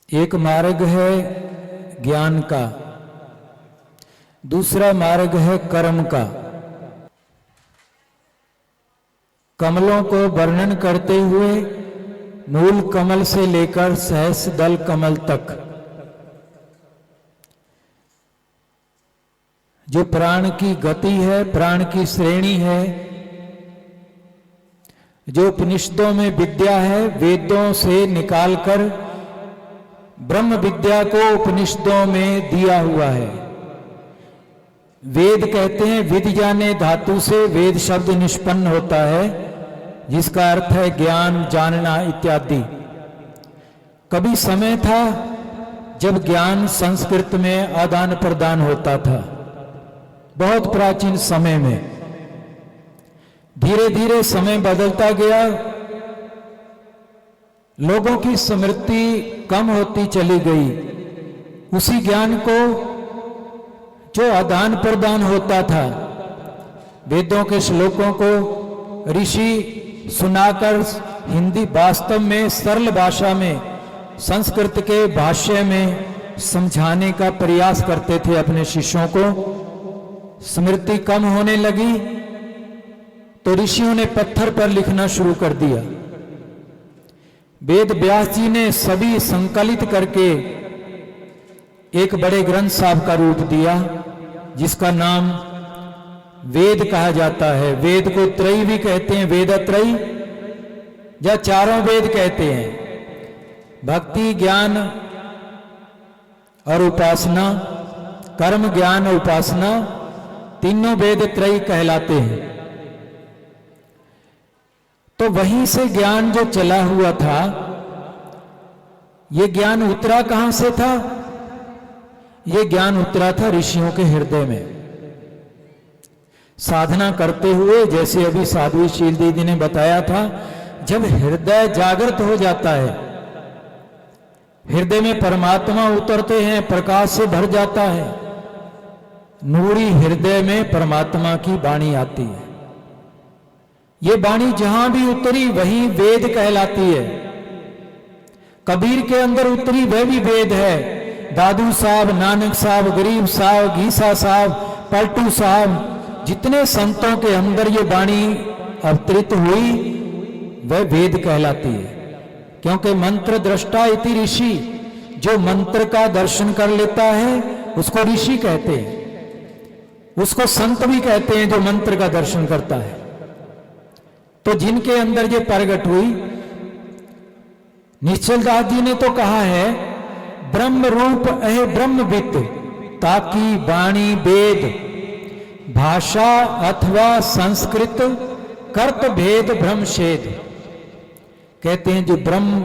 एक मार्ग है ज्ञान का, दूसरा मार्ग है कर्म का। कमलों को वर्णन करते हुए मूल कमल से लेकर सहस्र दल कमल तक जो प्राण की गति है, प्राण की श्रेणी है, जो उपनिषदों में विद्या है, वेदों से निकालकर ब्रह्म विद्या को उपनिषदों में दिया हुआ है। वेद कहते हैं विद जाने धातु से वेद शब्द निष्पन्न होता है, जिसका अर्थ है ज्ञान, जानना इत्यादि। कभी समय था जब ज्ञान संस्कृत में आदान प्रदान होता था, बहुत प्राचीन समय में। धीरे धीरे समय बदलता गया, लोगों की स्मृति कम होती चली गई। उसी ज्ञान को जो आदान प्रदान होता था, वेदों के श्लोकों को ऋषि सुनाकर हिंदी वास्तव में सरल भाषा में संस्कृत के भाष्य में समझाने का प्रयास करते थे अपने शिष्यों को। स्मृति कम होने लगी तो ऋषियों ने पत्थर पर लिखना शुरू कर दिया। वेद व्यास जी ने सभी संकलित करके एक बड़े ग्रंथ साहब का रूप दिया, जिसका नाम वेद कहा जाता है। वेद को त्रयी भी कहते हैं, वेदत्रयी या चारों वेद कहते हैं। भक्ति, ज्ञान और उपासना, कर्म, ज्ञान और उपासना, तीनों वेद त्रयी कहलाते हैं। तो वहीं से ज्ञान जो चला हुआ था, ये ज्ञान उतरा कहां से था? ये ज्ञान उतरा था ऋषियों के हृदय में। साधना करते हुए, जैसे अभी साध्वी शील दीदी ने बताया था, जब हृदय जागृत हो जाता है, हृदय में परमात्मा उतरते हैं, प्रकाश से भर जाता है, नूरी हृदय में परमात्मा की वाणी आती है। ये वाणी जहां भी उतरी वही वेद कहलाती है। कबीर के अंदर उतरी वह भी वेद है। दादू साहब, नानक साहब, गरीब साहब, घीसा साहब, पलटू साहब, जितने संतों के अंदर ये वाणी अवतरित हुई वह वेद कहलाती है। क्योंकि मंत्र दृष्टा इति ऋषि, जो मंत्र का दर्शन कर लेता है उसको ऋषि कहते हैं। उसको संत भी कहते हैं जो मंत्र का दर्शन करता है। तो जिनके अंदर ये प्रगट हुई, निश्चल दास जी ने तो कहा है, ब्रह्म रूप अहे ब्रह्मविद, ताकि वाणी वेद, भाषा अथवा संस्कृत, कर्त भेद ब्रह्मषेद। कहते हैं जो ब्रह्म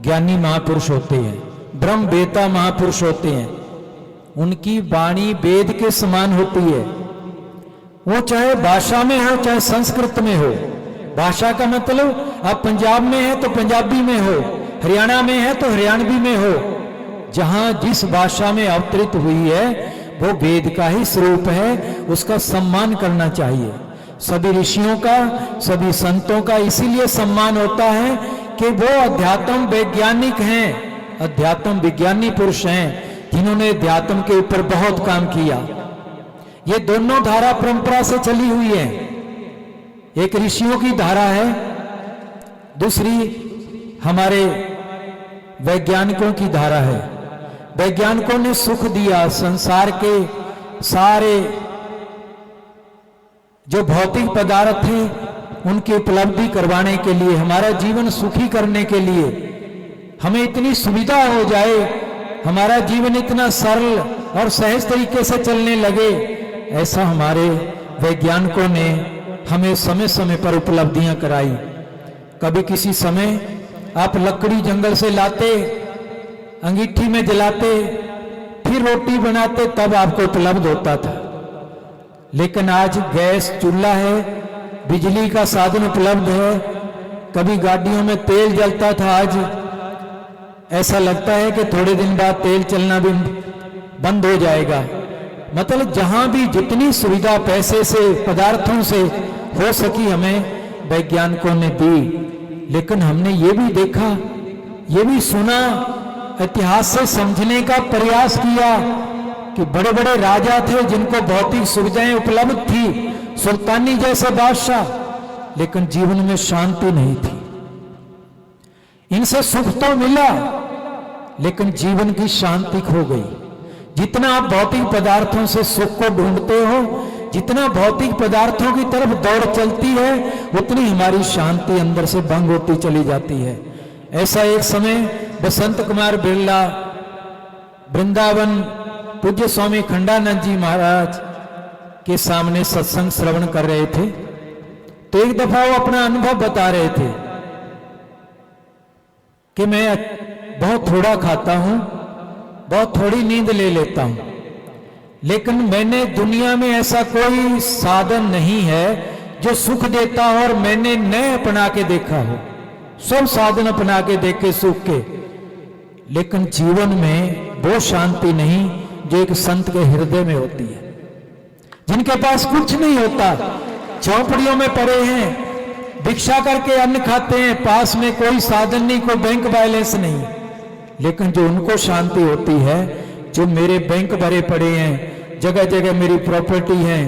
ज्ञानी महापुरुष होते हैं, ब्रह्म वेता महापुरुष होते हैं, उनकी वाणी वेद के समान होती है। वो चाहे भाषा में हो चाहे संस्कृत में हो। भाषा का मतलब आप पंजाब में है तो पंजाबी में हो, हरियाणा में है तो हरियाणवी में हो। जहां जिस भाषा में अवतरित हुई है वो वेद का ही स्वरूप है, उसका सम्मान करना चाहिए। सभी ऋषियों का, सभी संतों का इसीलिए सम्मान होता है कि वो अध्यात्म वैज्ञानिक हैं, अध्यात्म विज्ञानी पुरुष हैं, जिन्होंने अध्यात्म के ऊपर बहुत काम किया। ये दोनों धारा परंपरा से चली हुई है। एक ऋषियों की धारा है, दूसरी हमारे वैज्ञानिकों की धारा है। वैज्ञानिकों ने सुख दिया, संसार के सारे जो भौतिक पदार्थ थे उनकी उपलब्धि करवाने के लिए, हमारा जीवन सुखी करने के लिए, हमें इतनी सुविधा हो जाए, हमारा जीवन इतना सरल और सहज तरीके से चलने लगे, ऐसा हमारे वैज्ञानिकों ने हमें समय समय पर उपलब्धियां कराई। कभी किसी समय आप लकड़ी जंगल से लाते, अंगीठी में जलाते, फिर रोटी बनाते, तब आपको उपलब्ध होता था। लेकिन आज गैस चूल्हा है, बिजली का साधन उपलब्ध है। कभी गाड़ियों में तेल जलता था, आज ऐसा लगता है कि थोड़े दिन बाद तेल चलना भी बंद हो जाएगा। मतलब जहां भी जितनी सुविधा पैसे से, पदार्थों से हो सकी हमें वैज्ञानिकों ने दी। लेकिन हमने ये भी देखा, ये भी सुना, इतिहास से समझने का प्रयास किया कि बड़े बड़े राजा थे जिनको भौतिक सुविधाएं उपलब्ध थी, सुल्तानी जैसे बादशाह, लेकिन जीवन में शांति नहीं थी। इनसे सुख तो मिला लेकिन जीवन की शांति खो गई। जितना आप भौतिक पदार्थों से सुख को ढूंढते हो, जितना भौतिक पदार्थों की तरफ दौड़ चलती है, उतनी हमारी शांति अंदर से भंग होती चली जाती है। ऐसा एक समय बसंत कुमार बिरला वृंदावन पूज्य स्वामी खंडानंद जी महाराज के सामने सत्संग श्रवण कर रहे थे, तो एक दफा वो अपना अनुभव बता रहे थे कि मैं बहुत थोड़ा खाता हूं, बहुत थोड़ी नींद ले लेता हूं, लेकिन मैंने दुनिया में ऐसा कोई साधन नहीं है जो सुख देता हो और मैंने न अपना के देखा हो। सब साधन अपना के देखे सुख के, लेकिन जीवन में वो शांति नहीं जो एक संत के हृदय में होती है। जिनके पास कुछ नहीं होता, झोपड़ियों में पड़े हैं, भिक्षा करके अन्न खाते हैं, पास में कोई साधन नहीं, कोई बैंक बैलेंस नहीं, लेकिन जो उनको शांति होती है, जो मेरे बैंक भरे पड़े हैं, जगह जगह मेरी प्रॉपर्टी है,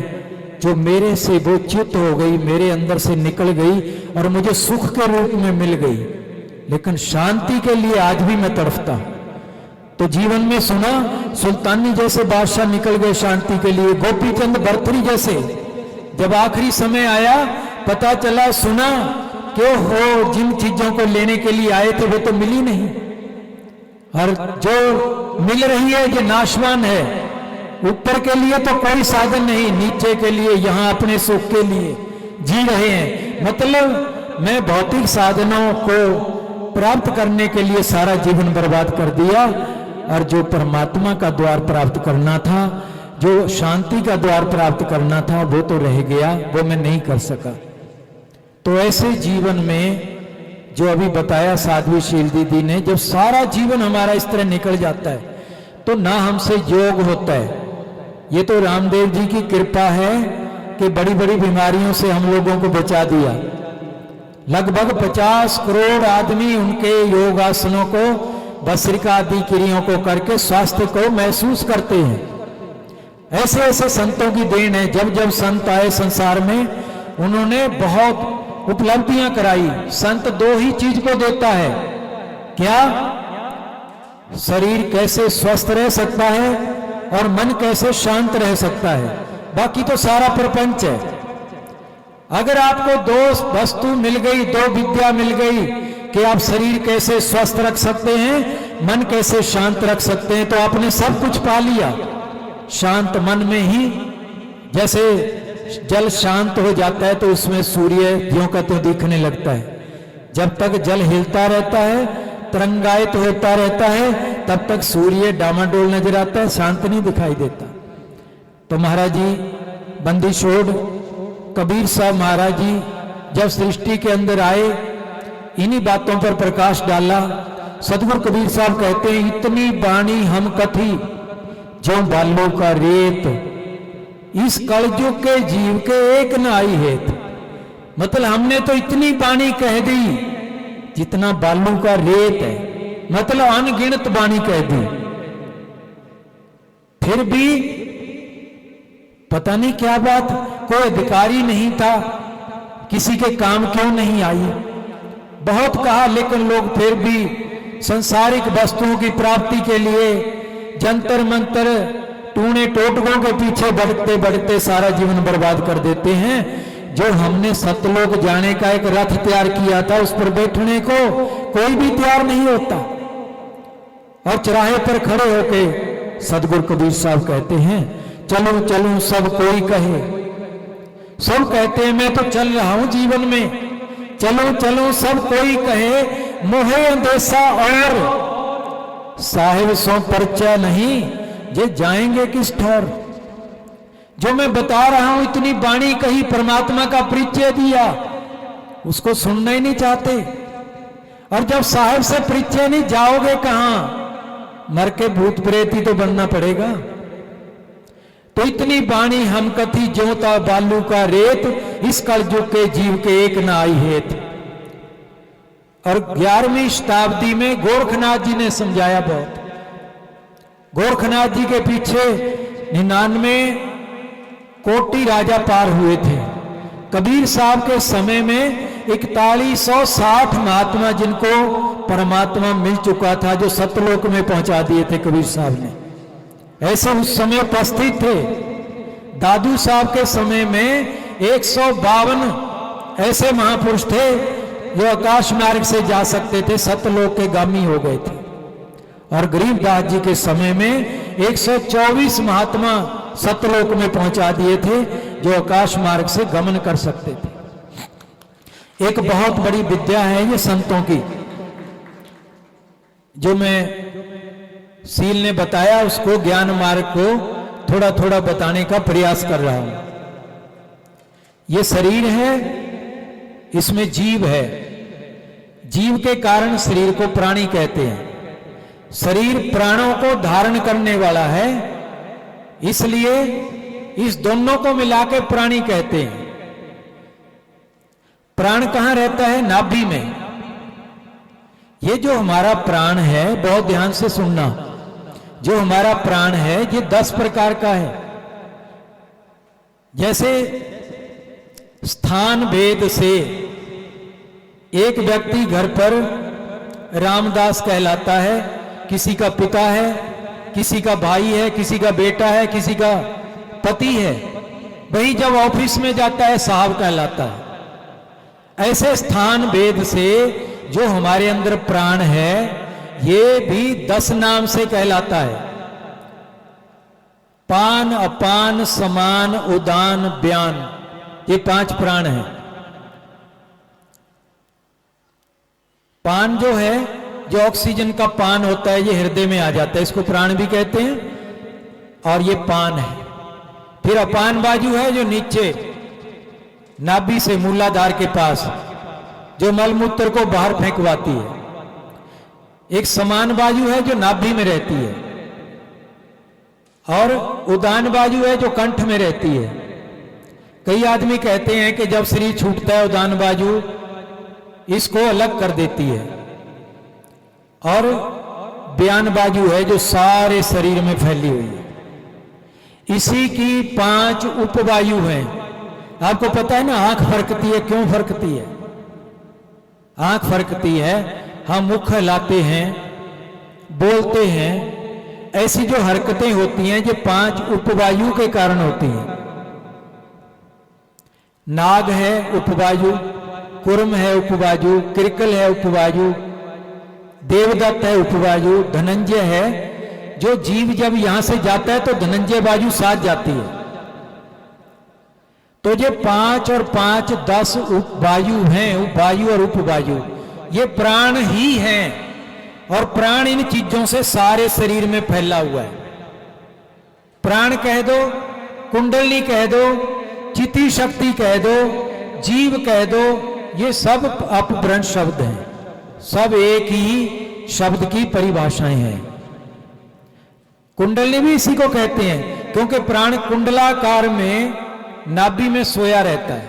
जो मेरे से वो च्युत हो गई, मेरे अंदर से निकल गई और मुझे सुख के रूप में मिल गई, लेकिन शांति के लिए आज भी मैं तड़फता हूं। तो जीवन में सुना सुल्तानी जैसे बादशाह निकल गए शांति के लिए, गोपीचंद बर्तरी जैसे, जब आखिरी समय आया पता चला, सुना कि हो जिन चीजों को लेने के लिए आए थे वो तो मिली नहीं, और जो मिल रही है ये नाशवान है। ऊपर के लिए तो कोई साधन नहीं, नीचे के लिए, यहां अपने सुख के लिए जी रहे हैं। मतलब मैं भौतिक साधनों को प्राप्त करने के लिए सारा जीवन बर्बाद कर दिया, और जो परमात्मा का द्वार प्राप्त करना था, जो शांति का द्वार प्राप्त करना था, वो तो रह गया, वो मैं नहीं कर सका। तो ऐसे जीवन में जो अभी बताया साध्वी शील दीदी ने, जब सारा जीवन हमारा इस तरह निकल जाता है तो ना हमसे योग होता है। ये तो रामदेव जी की कृपा है कि बड़ी बड़ी बीमारियों से हम लोगों को बचा दिया। लगभग 50 करोड़ आदमी उनके योगासनों को, भस्त्रिका आदि क्रियाओं को करके स्वास्थ्य को महसूस करते हैं। ऐसे ऐसे संतों की देन है। जब जब संत आए संसार में, उन्होंने बहुत उपलब्धियां कराई। संत दो ही चीज को देता है, क्या? शरीर कैसे स्वस्थ रह सकता है और मन कैसे शांत रह सकता है, बाकी तो सारा प्रपंच है। अगर आपको दो वस्तु मिल गई, दो विद्या मिल गई कि आप शरीर कैसे स्वस्थ रख सकते हैं, मन कैसे शांत रख सकते हैं, तो आपने सब कुछ पा लिया। शांत मन में ही, जैसे जल शांत हो जाता है तो उसमें सूर्य ज्यों का त्यों दिखने लगता है। जब तक जल हिलता रहता है, तरंगायित होता रहता है, तब तक सूर्य डामाडोल नजर आता है, शांत नहीं दिखाई देता। तो महाराज जी बंदी छोड़ कबीर साहब महाराज जी जब सृष्टि के अंदर आए, इन्हीं बातों पर प्रकाश डाला। सदगुरु कबीर साहब कहते हैं, इतनी बाणी हम कथी जो बालों का रेत, इस कलयुग के जीव के एक न आई हेत। मतलब हमने तो इतनी बाणी कह दी जितना बालू का रेत है, मतलब अनगिनत बाणी कह दी, फिर भी पता नहीं क्या बात, कोई अधिकारी नहीं था, किसी के काम क्यों नहीं आई। बहुत कहा, लेकिन लोग फिर भी संसारिक वस्तुओं की प्राप्ति के लिए जंतर मंतर टूणे टोटकों के पीछे बढ़ते बढ़ते सारा जीवन बर्बाद कर देते हैं। जो हमने सतलोक जाने का एक रथ तैयार किया था, उस पर बैठने को कोई भी तैयार नहीं होता। और चौराहे पर खड़े होके सदगुरु कबीर साहब कहते हैं, चलो चलो सब कोई कहे। सब कहते हैं मैं तो चल रहा हूं जीवन में, चलो चलो सब कोई कहे, मोहे अंदेशा और साहिब सो परचा नहीं, जे जाएंगे किस ठौर। जो मैं बता रहा हूं, इतनी बाणी कही, परमात्मा का परिचय दिया, उसको सुनना ही नहीं चाहते। और जब साहिब से परिचय नहीं, जाओगे कहां? मर के भूत प्रेत ही तो बनना पड़ेगा। तो इतनी बाणी हम कथी ज्योता बालू का रेत, इस कलयुग के जीव के एक न आई हेत। और 11वीं शताब्दी में गोरखनाथ जी ने समझाया बहुत। गोरखनाथ जी के पीछे 99 कोटि राजा पार हुए थे। कबीर साहब के समय में 4160 महात्मा जिनको परमात्मा मिल चुका था, जो सतलोक में पहुंचा दिए थे कबीर साहब ने, ऐसे उस समय उपस्थित थे। दादू साहब के समय में 152 ऐसे महापुरुष थे जो आकाश मार्ग से जा सकते थे, सतलोक के गामी हो गए थे। और गरीबदास जी के समय में 124 महात्मा सतलोक में पहुंचा दिए थे, जो आकाश मार्ग से गमन कर सकते थे। एक बहुत बड़ी विद्या है ये संतों की, जो मैं सील ने बताया, उसको ज्ञान मार्ग को थोड़ा थोड़ा बताने का प्रयास कर रहा हूं। ये शरीर है, इसमें जीव है, जीव के कारण शरीर को प्राणी कहते हैं। शरीर प्राणों को धारण करने वाला है, इसलिए इस दोनों को मिला के प्राणी कहते हैं। प्राण कहां रहता है? नाभि में। ये जो हमारा प्राण है, बहुत ध्यान से सुनना, जो हमारा प्राण है ये 10 प्रकार का है। जैसे स्थान भेद से एक व्यक्ति घर पर रामदास कहलाता है, किसी का पिता है, किसी का भाई है, किसी का बेटा है, किसी का पति है। वही जब ऑफिस में जाता है साहब कहलाता है। ऐसे स्थान भेद से जो हमारे अंदर प्राण है, ये भी 10 नाम से कहलाता है। पान, अपान, समान, उदान, ब्यान, ये 5 प्राण हैं। पान जो है, जो ऑक्सीजन का पान होता है, ये हृदय में आ जाता है, इसको प्राण भी कहते हैं, और ये पान है। फिर अपान बाजू है, जो नीचे नाभि से मूलाधार के पास, जो मलमूत्र को बाहर फेंकवाती है। एक समान बाजू है जो नाभि में रहती है, और उदान बाजू है जो कंठ में रहती है। कई आदमी कहते हैं कि जब शरीर छूटता है उदान बाजू इसको अलग कर देती है, और ब्यान बाजू है जो सारे शरीर में फैली हुई है। इसी की 5 उपवायु हैं। आपको पता है ना, आंख फरकती है, क्यों फरकती है? आंख फरकती है, हम मुख हिलाते हैं, बोलते हैं, ऐसी जो हरकतें होती हैं ये 5 उपवायु के कारण होती हैं। नाग है उपवायु, कुर्म है उपवायु, किरकल है उपवायु, देवदत्त है उपवायु, धनंजय है। जो जीव जब यहां से जाता है तो धनंजय वायु साथ जाती है। तो ये 5 और 5 10 उपवायु हैं, उपवायु और उपवायु, ये प्राण ही हैं। और प्राण इन चीजों से सारे शरीर में फैला हुआ है। प्राण कह दो, कुंडली कह दो, चिति शक्ति कह दो, जीव कह दो, ये सब अपभ्रंश शब्द हैं, सब एक ही शब्द की परिभाषाएं हैं। कुंडली भी इसी को कहते हैं, क्योंकि प्राण कुंडलाकार में नाभि में सोया रहता है।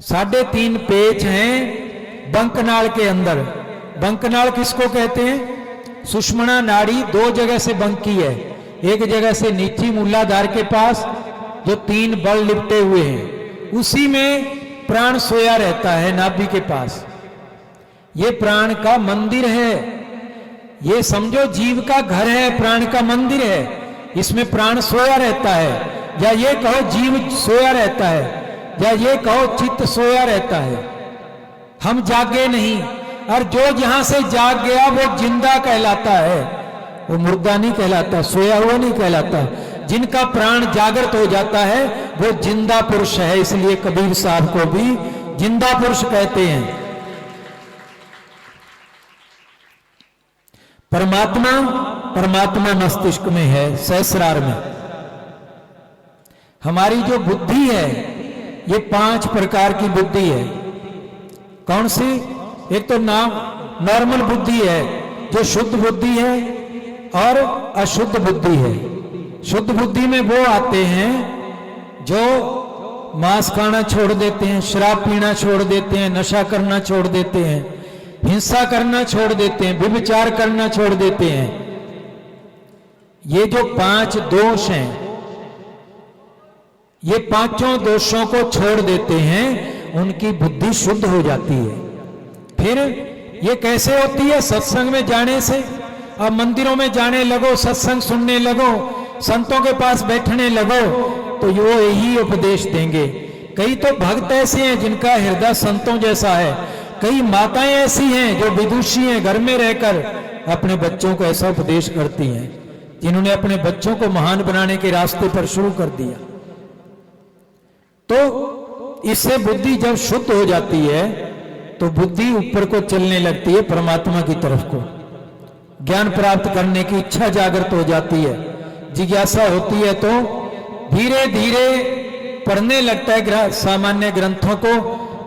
3.5 पेच हैं बंकनाल के अंदर। बंकनाल किसको कहते हैं? सुषुम्ना नाड़ी 2 जगह से बंकी है। एक जगह से नीची मूलाधार के पास जो 3 बल लिपटे हुए हैं, उसी में प्राण सोया रहता है, नाभि के पास। ये प्राण का मंदिर है। ये समझो जीव का घर है, प्राण का मंदिर है, इसमें प्राण सोया रहता है। या ये कहो जीव सोया रहता है, या ये कहो चित्त सोया रहता है। हम जागे नहीं, और जो यहां से जाग गया वो जिंदा कहलाता है, वो मुर्दा नहीं कहलाता, सोया हुआ नहीं कहलाता। जिनका प्राण जागृत हो जाता है वो जिंदा पुरुष है। इसलिए कबीर साहब को भी जिंदा पुरुष कहते हैं। परमात्मा, परमात्मा मस्तिष्क में है, सहस्रार में। हमारी जो बुद्धि है ये 5 प्रकार की बुद्धि है। कौन सी? एक तो नॉर्मल बुद्धि है, जो शुद्ध बुद्धि है, और अशुद्ध बुद्धि है। शुद्ध बुद्धि में वो आते हैं जो मांस खाना छोड़ देते हैं, शराब पीना छोड़ देते हैं, नशा करना छोड़ देते हैं, हिंसा करना छोड़ देते हैं, व्यभिचार करना छोड़ देते हैं। ये जो 5 दोष हैं, ये 5 दोषों को छोड़ देते हैं, उनकी बुद्धि शुद्ध हो जाती है। फिर ये कैसे होती है? सत्संग में जाने से। अब मंदिरों में जाने लगो, सत्संग सुनने लगो, संतों के पास बैठने लगो, तो वो यही उपदेश देंगे। कई तो भक्त ऐसे हैं जिनका हृदय संतों जैसा है, कई माताएं ऐसी हैं जो विदुषी हैं, घर में रहकर अपने बच्चों को ऐसा उपदेश करती हैं, जिन्होंने अपने बच्चों को महान बनाने के रास्ते पर शुरू कर दिया। तो इससे बुद्धि जब शुद्ध हो जाती है तो बुद्धि ऊपर को चलने लगती है, परमात्मा की तरफ को। ज्ञान प्राप्त करने की इच्छा जागृत हो जाती है, जिज्ञासा होती है, तो धीरे धीरे पढ़ने लगता है सामान्य ग्रंथों को,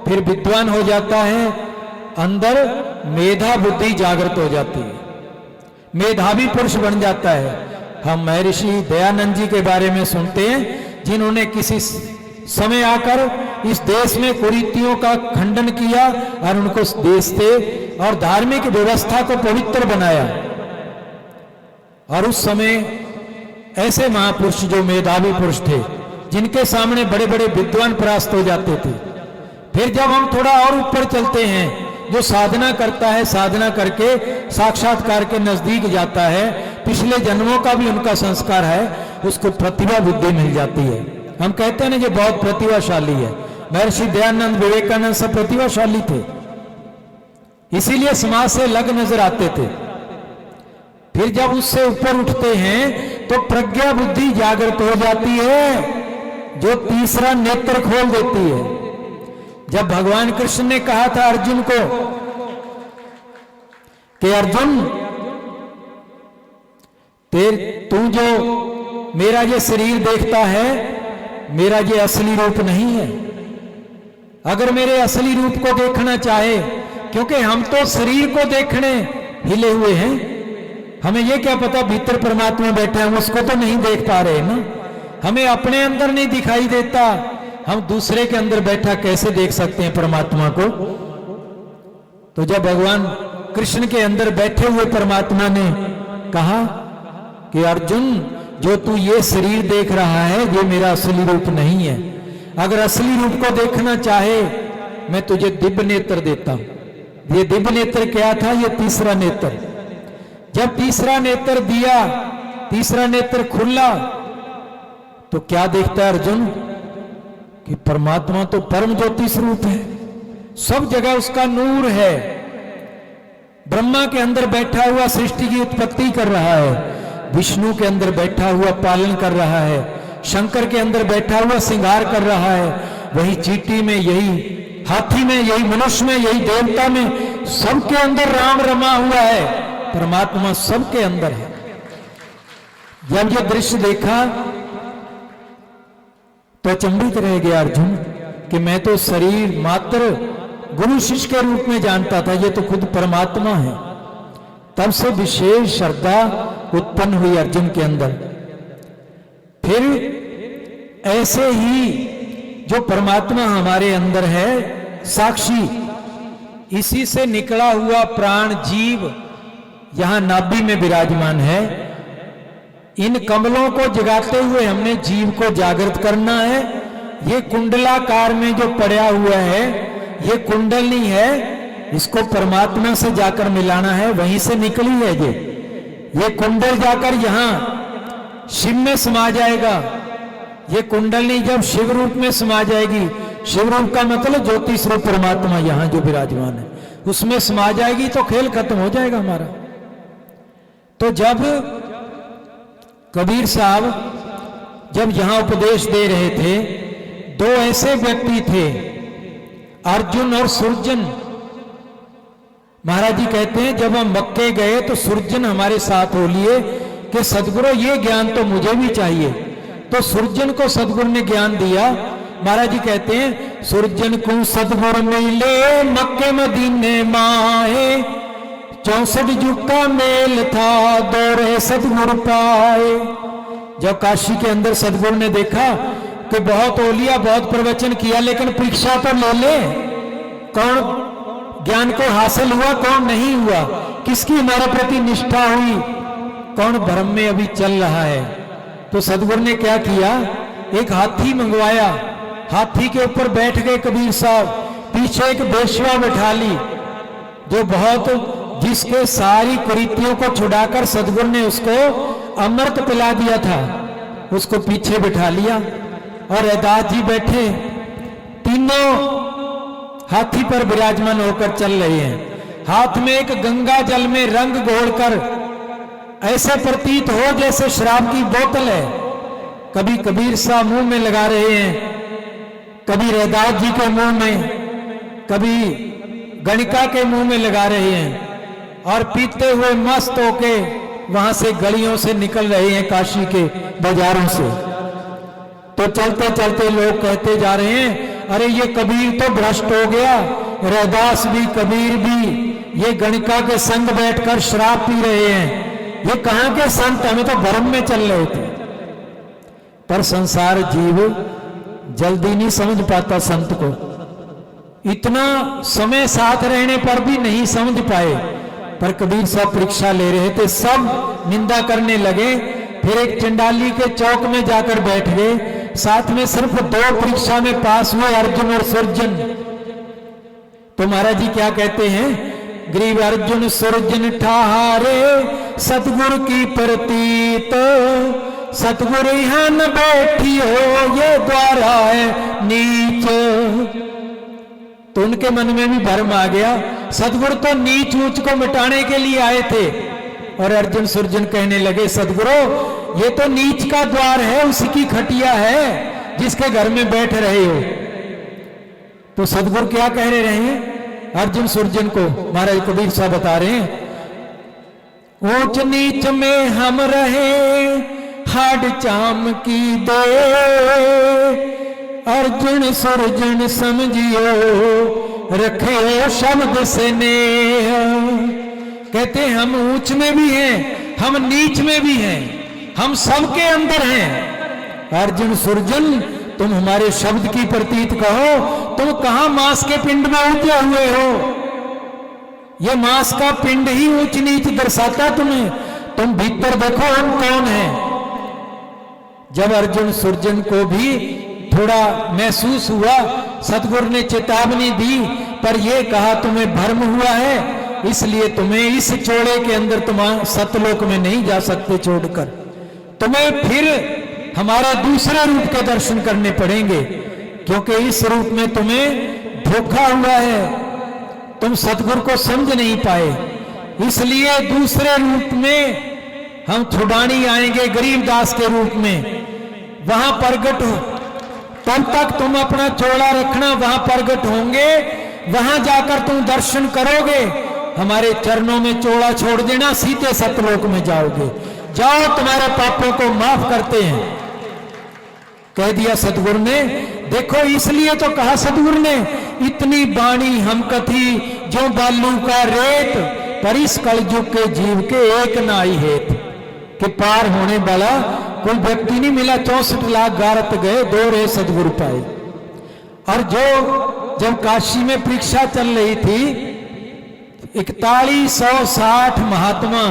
फिर विद्वान हो जाता है, अंदर मेधा बुद्धि जागृत हो जाती है, मेधावी पुरुष बन जाता है। हम महर्षि दयानंद जी के बारे में सुनते हैं, जिन्होंने किसी समय आकर इस देश में कुरीतियों का खंडन किया और उनको देश से और धार्मिक व्यवस्था को पवित्र बनाया। और उस समय ऐसे महापुरुष जो मेधावी पुरुष थे, जिनके सामने बड़े बड़े विद्वान परास्त हो जाते थे। फिर जब हम थोड़ा और ऊपर चलते हैं, जो साधना करता है, साधना करके साक्षात्कार के नजदीक जाता है, पिछले जन्मों का भी उनका संस्कार है, उसको प्रतिभा बुद्धि मिल जाती है। हम कहते हैं ना, ये बहुत प्रतिभाशाली है। महर्षि दयानंद, विवेकानंद सब प्रतिभाशाली थे, इसीलिए समाज से अलग नजर आते थे। फिर जब उससे ऊपर उठते हैं तो प्रज्ञा बुद्धि जागृत हो जाती है, जो तीसरा नेत्र खोल देती है। जब भगवान कृष्ण ने कहा था अर्जुन को कि अर्जुन, तू जो मेरा ये शरीर देखता है, मेरा ये असली रूप नहीं है। अगर मेरे असली रूप को देखना चाहे, क्योंकि हम तो शरीर को देखने हिले हुए हैं, हमें ये क्या पता भीतर परमात्मा बैठा है, हम उसको तो नहीं देख पा रहे ना। हमें अपने अंदर नहीं दिखाई देता, हम दूसरे के अंदर बैठा कैसे देख सकते हैं परमात्मा को? तो जब भगवान कृष्ण के अंदर बैठे हुए परमात्मा ने कहा कि अर्जुन, जो तू ये शरीर देख रहा है, ये मेरा असली रूप नहीं है। अगर असली रूप को देखना चाहे, मैं तुझे दिव्य नेत्र देता हूं। ये दिव्य नेत्र क्या था? ये तीसरा नेत्र। जब तीसरा नेत्र दिया, तीसरा नेत्र खुला, तो क्या देखता है अर्जुन? कि परमात्मा तो परम ज्योति स्वरूप है, सब जगह उसका नूर है। ब्रह्मा के अंदर बैठा हुआ सृष्टि की उत्पत्ति कर रहा है, विष्णु के अंदर बैठा हुआ पालन कर रहा है, शंकर के अंदर बैठा हुआ श्रृंगार कर रहा है, वही चींटी में, यही हाथी में, यही मनुष्य में, यही देवता में, सबके अंदर राम रमा हुआ है। परमात्मा सबके अंदर है। जब यह दृश्य देखा तो अचंभित रह गया अर्जुन कि मैं तो शरीर मात्र गुरु शिष्य के रूप में जानता था, ये तो खुद परमात्मा है। तब से विशेष श्रद्धा उत्पन्न हुई अर्जुन के अंदर। फिर ऐसे ही जो परमात्मा हमारे अंदर है, साक्षी, इसी से निकला हुआ प्राण जीव यहां नाभि में विराजमान है। इन कमलों को जगाते हुए हमने जीव को जागृत करना है। ये कुंडलाकार में जो पड़ा हुआ है, ये कुंडलनी है, इसको परमात्मा से जाकर मिलाना है, वहीं से निकली है ये कुंडल जाकर यहां शिव में समा जाएगा। ये कुंडलनी जब शिव रूप में समा जाएगी, शिव रूप का मतलब ज्योति स्वरूप परमात्मा यहां जो विराजमान है, उसमें समा जाएगी, तो खेल खत्म हो जाएगा हमारा। तो जब कबीर साहब जब यहां उपदेश दे रहे थे, दो ऐसे व्यक्ति थे, अर्जुन और सुरजन। महाराज जी कहते हैं जब हम मक्के गए तो सुरजन हमारे साथ हो लिए कि सदगुरु ये ज्ञान तो मुझे भी चाहिए। तो सुरजन को सदगुरु ने ज्ञान दिया। महाराज जी कहते हैं सुरजन को सदगुरु मिले मक्के मदीने माए, 64 युग का मेल था दौरे सदगुरु पाए। जब काशी के अंदर सदगुरु ने देखा कि बहुत ओलिया, बहुत प्रवचन किया, लेकिन परीक्षा तो ले ले, कौन ज्ञान को हासिल हुआ, कौन नहीं हुआ, किसकी हमारे प्रति निष्ठा हुई, कौन भ्रम में अभी चल रहा है। तो सदगुरु ने क्या किया, एक हाथी मंगवाया, हाथी के ऊपर बैठ गए कबीर साहब, पीछे एक बेश्या बैठा ली, जो बहुत जिसके सारी कुरीतियों को छुड़ाकर सदगुरु ने उसको अमृत पिला दिया था, उसको पीछे बैठा लिया। और रैदास जी बैठे, तीनों हाथी पर विराजमान होकर चल रहे हैं। हाथ में एक गंगा जल में रंग घोलकर ऐसे प्रतीत हो जैसे शराब की बोतल है। कभी कबीर साहब मुंह में लगा रहे हैं, कभी रैदास जी के मुंह में, कभी गणिका के मुंह में लगा रहे हैं, और पीते हुए मस्त होके वहां से गलियों से निकल रहे हैं, काशी के बाजारों से। तो चलते चलते लोग कहते जा रहे हैं, अरे ये कबीर तो भ्रष्ट हो गया, रैदास भी कबीर भी ये गणिका के संग बैठकर शराब पी रहे हैं, ये कहां के संत, हमें तो भ्रम में चल रहे थे। पर संसार जीव जल्दी नहीं समझ पाता संत को, इतना समय साथ रहने पर भी नहीं समझ पाए। पर कबीर साहब परीक्षा ले रहे थे, सब निंदा करने लगे। फिर एक चंडाली के चौक में जाकर बैठ गए, साथ में सिर्फ 2 परीक्षा में पास हुए, अर्जुन और सुरजन। तो महाराज जी क्या कहते हैं, ग्रीव अर्जुन सुरजन ठारे सतगुरु की प्रतीत, सतगुरु यहाँ न बैठी हो ये द्वारा है नीच। तो उनके मन में भी भ्रम आ गया, सतगुरु तो नीच ऊंच को मिटाने के लिए आए थे। और अर्जुन सुरजन कहने लगे, सतगुरु ये तो नीच का द्वार है, उसी की खटिया है जिसके घर में बैठ रहे हो। तो सतगुरु क्या कह रहे हैं अर्जुन सुरजन को, महाराज कबीर साहब बता रहे हैं, ऊंच नीच में हम रहे हाड चाम की दे, अर्जुन सुरजन समझियो रखे शब्द से नेह। कहते हैं हम ऊंच में भी हैं, हम नीच में भी हैं, हम सबके अंदर हैं। अर्जुन सुरजन तुम हमारे शब्द की प्रतीत कहो, तुम कहां मांस के पिंड में उठे हुए हो, ये मांस का पिंड ही ऊंच नीच दर्शाता तुम्हें, तुम भीतर देखो हम कौन हैं। जब अर्जुन सुरजन को भी थोड़ा महसूस हुआ, सतगुरु ने चेतावनी दी, पर यह कहा तुम्हें भ्रम हुआ है, इसलिए तुम्हें इस चोड़े के अंदर तुम सतलोक में नहीं जा सकते छोड़कर, तुम्हें फिर हमारा दूसरे रूप के दर्शन करने पड़ेंगे, क्योंकि इस रूप में तुम्हें धोखा हुआ है, तुम सतगुरु को समझ नहीं पाए, इसलिए दूसरे रूप में हम छुड़ानी आएंगे गरीबदास के रूप में, वहां प्रगट हो। तब तक तुम अपना चोला रखना, वहां प्रगट होंगे, वहां जाकर तुम दर्शन करोगे, हमारे चरणों में चोला छोड़ देना, सीधे सतलोक में जाओगे, जाओ तुम्हारे पापों को माफ करते हैं, कह दिया सतगुरु ने। देखो इसलिए तो कहा सतगुरु ने, इतनी बाणी हम कथी जो बालू का रेत, पर इस कलयुग के जीव के एक नाई हेत, कि पार होने वाला कोई व्यक्ति नहीं मिला। 64 लाख गारत गए, 2 रे सदगुरु पाए। और जो जब काशी में परीक्षा चल रही थी, 4160 महात्मा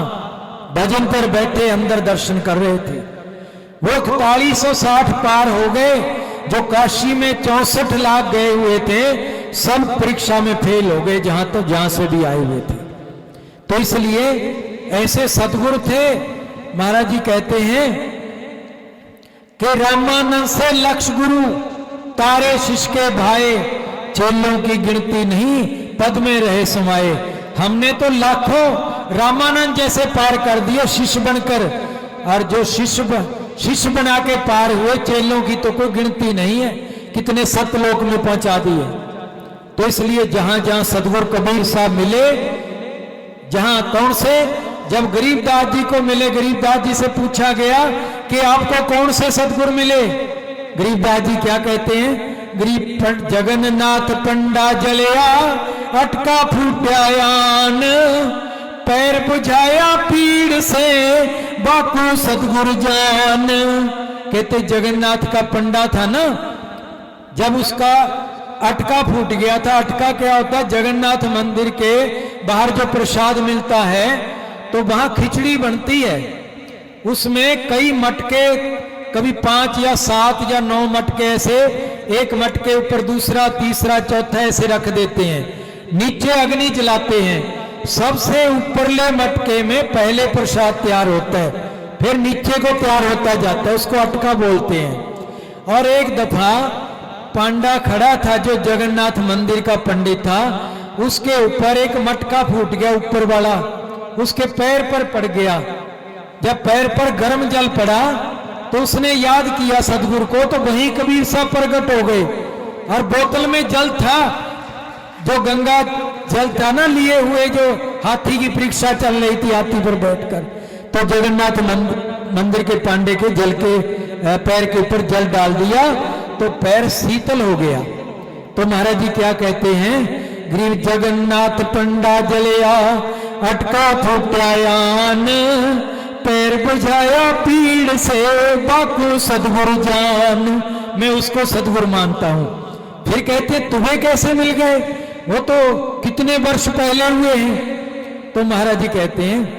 भजन पर बैठे अंदर दर्शन कर रहे थे, वो 4160 पार हो गए। जो काशी में 64 लाख गए हुए थे, सब परीक्षा में फेल हो गए, जहां से भी आए हुए थे। तो इसलिए ऐसे सतगुरु थे। महाराज जी कहते हैं कि रामानंद से लक्ष्य गुरु तारे शिष्य के भाए, चेलों की गिनती नहीं पद में रहे समाये। हमने तो लाखों रामानंद जैसे पार कर दिए शिष्य बनकर, और जो शिष्य बना के पार हुए, चेलों की तो कोई गिनती नहीं है, कितने सतलोक में पहुंचा दिए। तो इसलिए जहां जहां सदगुरु कबीर साहब मिले, जहां कौन से, जब गरीबदास जी को मिले, गरीबदास जी से पूछा गया कि आपको कौन से सदगुरु मिले, गरीबदास जी क्या कहते हैं, गरीब जगन्नाथ पंडा जलिया अटका फूट्यायान, पैर बुझाया पीड़ से बाकू सतगुरु जान। कहते जगन्नाथ का पंडा था ना, जब उसका अटका फूट गया था। अटका क्या होता है, जगन्नाथ मंदिर के बाहर जो प्रसाद मिलता है तो वहां खिचड़ी बनती है, उसमें कई मटके, कभी 5 या 7 या 9 मटके ऐसे, एक मटके ऊपर दूसरा तीसरा चौथा ऐसे रख देते हैं, नीचे अग्नि जलाते हैं। सबसे ऊपरले मटके में पहले प्रसाद तैयार होता है, फिर नीचे को तैयार होता जाता है, उसको अटका बोलते हैं। और एक दफा पांडा खड़ा था जो जगन्नाथ मंदिर का पंडित था, उसके ऊपर एक मटका फूट गया ऊपर वाला, उसके पैर पर पड़ गया। जब पैर पर गर्म जल पड़ा तो उसने याद किया सदगुरु को, तो वहीं कबीर साहब प्रकट हो गए। और बोतल में जल था, जो गंगा जल था ना लिए हुए, जो हाथी की परीक्षा चल रही थी हाथी पर बैठकर, तो जगन्नाथ मंदिर के पांडे के जल के पैर के ऊपर जल डाल दिया तो पैर शीतल हो गया। तो महाराज जी क्या कहते हैं, गिर जगन्नाथ पंडा जलिया अटका फुटायान, पैर बुझाया पीड़ से बाकू सदगुरु जान। मैं उसको सदगुरु मानता हूं। फिर कहते तुम्हें कैसे मिल गए, वो तो कितने वर्ष पहले हुए हैं। तो महाराज जी कहते हैं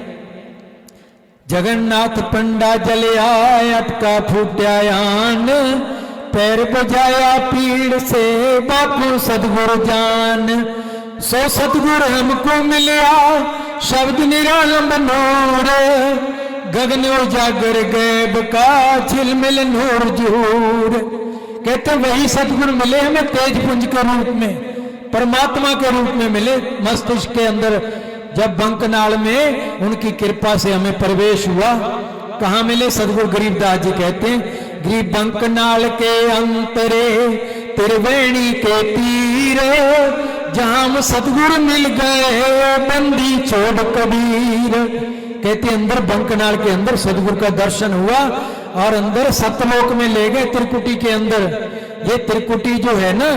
जगन्नाथ पंडा जलिया अटका फुटायान, पैर बुझाया पीड़ से बाकू सदगुरु जान। सो सतगुर हमको मिलया शब्द निरालंब नूर, गगन उजागर गैब का झिलमिल नूर जूर। कहते वही सतगुर मिले हमें तेज पुंज के रूप में, परमात्मा के रूप में मिले मस्तिष्क के अंदर। जब बंकनाल में उनकी कृपा से हमें प्रवेश हुआ। कहाँ मिले, सदगुरु गरीबदास जी कहते हैं गरीब बंकनाल के अंतरे त्रिवेणी के तीर, जहां हम सतगुरु मिल गए बंदी छोड़ कबीर। कहते अंदर बंकनाल के अंदर सतगुरु का दर्शन हुआ और अंदर सतलोक में ले गए त्रिकुटी के अंदर। ये त्रिकुटी जो है ना,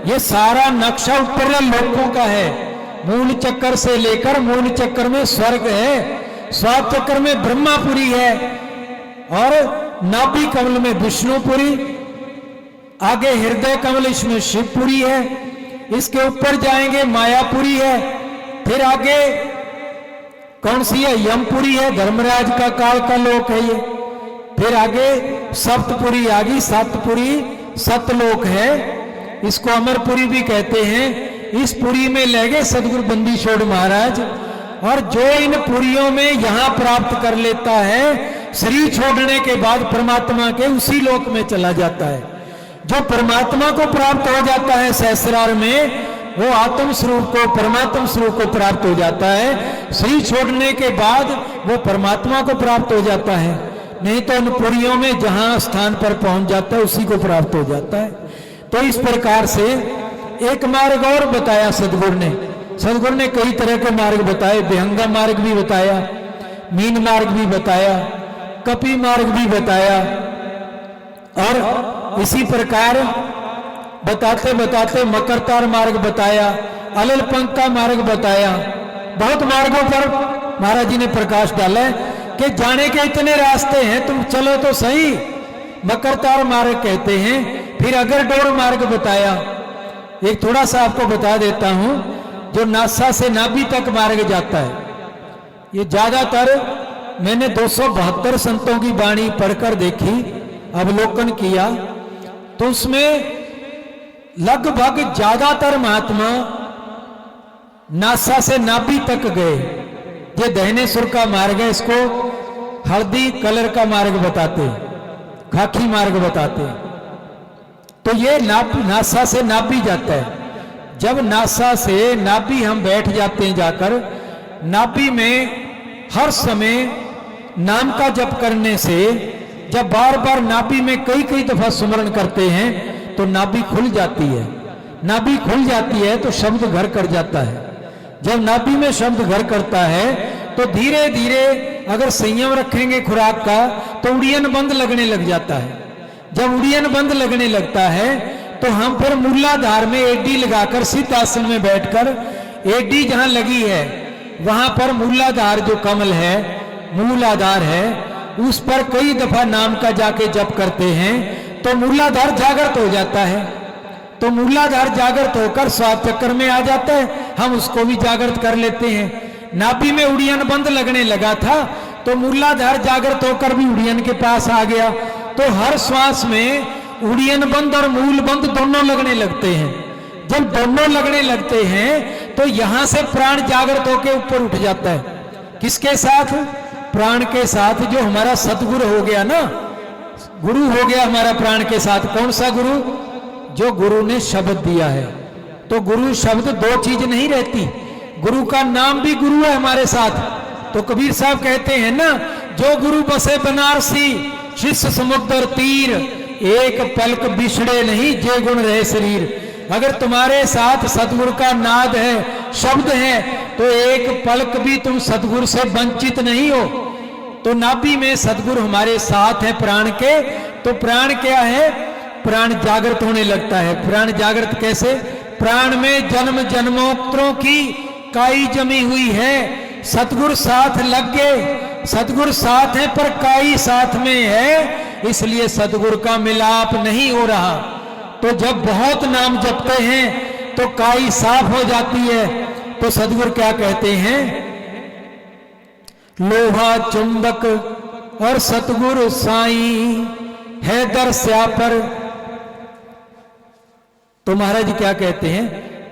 ये सारा नक्शा ऊपर लोकों का है। मूल चक्कर से लेकर मूल चक्कर में स्वर्ग है, स्वाद चक्र में ब्रह्मापुरी है, और नाभि कमल में विष्णुपुरी, आगे हृदय कमल इसमें शिवपुरी है, इसके ऊपर जाएंगे मायापुरी है, फिर आगे कौन सी है, यमपुरी है, धर्मराज का काल का लोक है ये, फिर आगे सप्तपुरी आ गई, सातपुरी सतलोक है, इसको अमरपुरी भी कहते हैं। इस पुरी में ले गए सदगुरु बंदी छोड़ महाराज। और जो इन पुरियों में यहां प्राप्त कर लेता है, शरीर छोड़ने के बाद परमात्मा के उसी लोक में चला जाता है। जो परमात्मा को प्राप्त हो जाता है सहस्रार में, वो आत्म स्वरूप को, परमात्मा स्वरूप को प्राप्त हो जाता है। शरीर छोड़ने के बाद वो परमात्मा को प्राप्त हो जाता है, नहीं तो उन पुरियों में जहां स्थान पर पहुंच जाता है उसी को प्राप्त हो जाता है। तो इस प्रकार से एक मार्ग और बताया सदगुरु ने। सदगुरु ने कई तरह के मार्ग बताए, विहंगा मार्ग भी बताया, मीन मार्ग भी बताया, कपि मार्ग भी बताया, और इसी प्रकार बताते बताते मकरतार मार्ग बताया, अलल पंख का मार्ग बताया। बहुत मार्गों पर महाराज जी ने प्रकाश डाला है कि जाने के इतने रास्ते हैं, तुम चलो तो सही। मकरतार मार्ग कहते हैं। फिर अगरडोर मार्ग बताया। एक थोड़ा सा आपको बता देता हूं, जो नासा से नाभि तक मार्ग जाता है, ये ज्यादातर मैंने 272 संतों की वाणी पढ़कर देखी, अवलोकन किया, तो उसमें लगभग ज्यादातर महात्मा नासा से नाभि तक गए। ये दहने सुर का मार्ग है, इसको हल्दी कलर का मार्ग बताते, खाकी मार्ग बताते। तो ये नासा से नाभि जाता है। जब नासा से नाभि हम बैठ जाते हैं जाकर, नाभि में हर समय नाम का जप करने से, जब बार बार नाभि में कई कई दफा सुमरण करते हैं तो नाभि खुल जाती है। नाभि खुल जाती है तो शब्द घर कर जाता है। जब नाभि में शब्द घर करता है तो धीरे धीरे अगर संयम रखेंगे खुराक का तो उड़ियन बंद लगने लग जाता है। जब उड़ियन बंद लगने लगता है तो हम फिर मूलाधार में एडी लगाकर सिद्ध आसन में बैठकर, एडी जहां लगी है वहां पर मूलाधार जो कमल है, मूलाधार है, उस पर कई दफा नाम का जाके जप करते हैं तो मूलाधार जागृत हो जाता है। तो मूलाधार जागृत होकर श्वास चक्र में आ जाता है, हम उसको भी जागृत कर लेते हैं। नाभि में उड़ियन बंद लगने लगा था तो मूलाधार जागृत होकर भी उड़ियन के पास आ गया। तो हर श्वास में उड़ियन बंद और मूल बंद दोनों लगने लगते हैं। जब दोनों लगने लगते हैं तो यहां से प्राण जागृत होकर ऊपर उठ जाता है। किसके साथ? प्राण के साथ। जो हमारा सतगुरु हो गया ना, गुरु हो गया हमारा प्राण के साथ। कौन सा गुरु? जो गुरु ने शब्द दिया है। तो गुरु शब्द दो चीज नहीं रहती, गुरु का नाम भी गुरु है हमारे साथ। तो कबीर साहब कहते हैं ना, जो गुरु बसे बनारसी शिष्य समुद्र तीर, एक पलक बिछड़े नहीं जे गुण रहे शरीर। अगर तुम्हारे साथ सतगुरु का नाद है, शब्द है, तो एक पलक भी तुम सतगुरु से वंचित नहीं हो। तो नाभि में सतगुरु हमारे साथ है प्राण के। तो प्राण क्या है? प्राण जागृत होने लगता है। प्राण जागृत कैसे? प्राण में जन्म जन्मोत्तरों की काई जमी हुई है, सतगुरु साथ लग गए। सतगुरु साथ है पर काई साथ में है, इसलिए सतगुरु का मिलाप नहीं हो रहा। तो जब बहुत नाम जपते हैं तो काई साफ हो जाती है। तो सतगुरु क्या कहते हैं? लोहा चुंबक और सतगुरु साईं है दरस्या पर। तो महाराज जी क्या कहते हैं?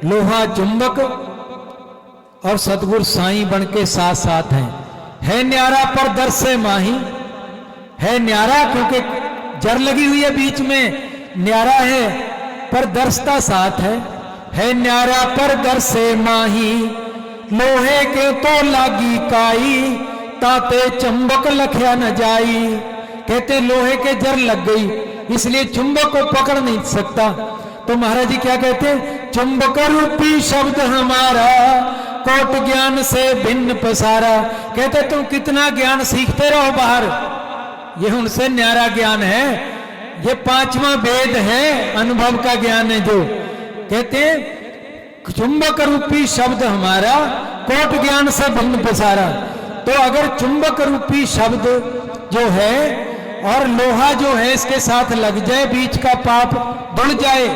लोहा चुंबक और सतगुरु साईं बन के साथ साथ हैं। है न्यारा पर दर से माही, है न्यारा क्योंकि जर लगी हुई है बीच में, न्यारा है पर दरसता साथ है न्यारा पर दर से माही। लोहे के तो लागी काई, ताते चुंबक लखया न जाई। कहते लोहे के जर लग गई इसलिए चुंबक को पकड़ नहीं सकता। तो महाराज जी क्या कहते हैं? चुंबक रूपी शब्द हमारा कोट ज्ञान से भिन्न पसारा। कहते तुम कितना ज्ञान सीखते रहो बाहर, ये उनसे न्यारा ज्ञान है। ये पांचवा वेद है, अनुभव का ज्ञान है। जो कहते हैं चुंबक रूपी शब्द हमारा कोट ज्ञान से भिन्न पसारा। तो अगर चुंबक रूपी शब्द जो है और लोहा जो है इसके साथ लग जाए, बीच का पाप धुल जाए,